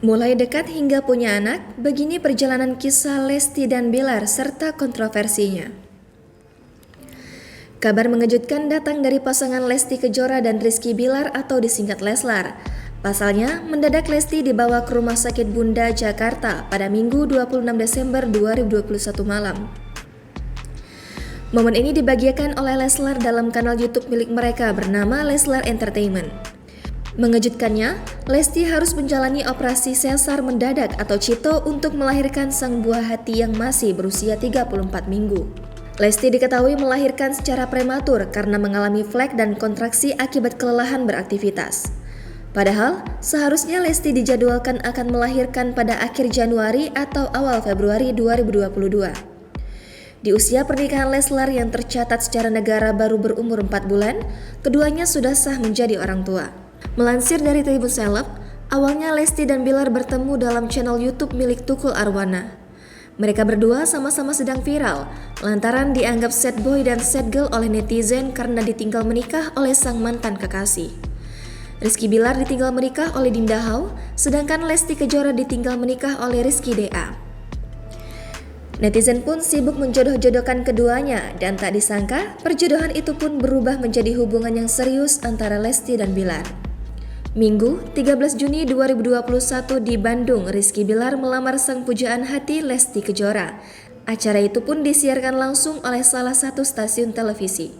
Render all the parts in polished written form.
Mulai dekat hingga punya anak, begini perjalanan kisah Lesti dan Bilar serta kontroversinya. Kabar mengejutkan datang dari pasangan Lesti Kejora dan Rizky Bilar atau disingkat Leslar. Pasalnya, mendadak Lesti dibawa ke Rumah Sakit Bunda Jakarta pada Minggu 26 Desember 2021 malam. Momen ini dibagikan oleh Leslar dalam kanal YouTube milik mereka bernama Leslar Entertainment. Mengejutkannya, Lesti harus menjalani operasi sesar mendadak atau CITO untuk melahirkan sang buah hati yang masih berusia 34 minggu. Lesti diketahui melahirkan secara prematur karena mengalami flek dan kontraksi akibat kelelahan beraktivitas. Padahal, seharusnya Lesti dijadwalkan akan melahirkan pada akhir Januari atau awal Februari 2022. Di usia pernikahan Leslar yang tercatat secara negara baru berumur 4 bulan, keduanya sudah sah menjadi orang tua. Melansir dari Tribun Seleb, awalnya Lesti dan Bilar bertemu dalam channel YouTube milik Tukul Arwana. Mereka berdua sama-sama sedang viral, lantaran dianggap sad boy dan sad girl oleh netizen karena ditinggal menikah oleh sang mantan kekasih. Rizky Bilar ditinggal menikah oleh Dinda Hau, sedangkan Lesti Kejora ditinggal menikah oleh Rizky DA. Netizen pun sibuk menjodoh-jodohkan keduanya dan tak disangka perjodohan itu pun berubah menjadi hubungan yang serius antara Lesti dan Bilar. Minggu 13 Juni 2021 di Bandung, Rizky Bilar melamar sang pujaan hati Lesti Kejora. Acara itu pun disiarkan langsung oleh salah satu stasiun televisi.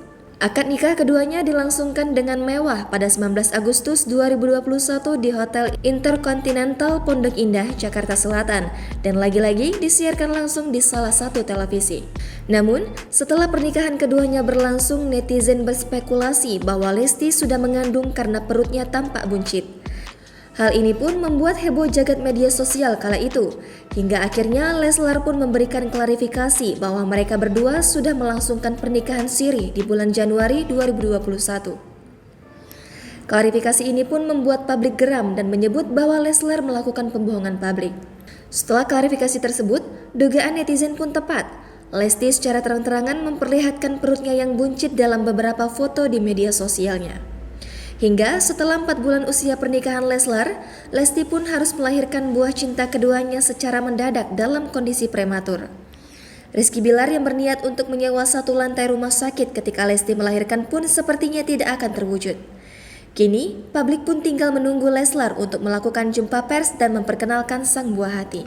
Akad nikah keduanya dilangsungkan dengan mewah pada 19 Agustus 2021 di Hotel Intercontinental Pondok Indah, Jakarta Selatan, dan lagi-lagi disiarkan langsung di salah satu televisi. Namun, setelah pernikahan keduanya berlangsung, netizen berspekulasi bahwa Lesti sudah mengandung karena perutnya tampak buncit. Hal ini pun membuat heboh jagat media sosial kala itu, hingga akhirnya Leslar pun memberikan klarifikasi bahwa mereka berdua sudah melangsungkan pernikahan siri di bulan Januari 2021. Klarifikasi ini pun membuat publik geram dan menyebut bahwa Leslar melakukan pembohongan publik. Setelah klarifikasi tersebut, dugaan netizen pun tepat. Lesti secara terang-terangan memperlihatkan perutnya yang buncit dalam beberapa foto di media sosialnya. Hingga setelah 4 bulan usia pernikahan Leslar, Lesti pun harus melahirkan buah cinta keduanya secara mendadak dalam kondisi prematur. Rizky Bilar yang berniat untuk menyewa satu lantai rumah sakit ketika Lesti melahirkan pun sepertinya tidak akan terwujud. Kini, publik pun tinggal menunggu Leslar untuk melakukan jumpa pers dan memperkenalkan sang buah hati.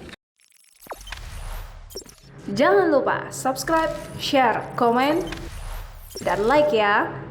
Jangan lupa subscribe, share, komen, dan like ya!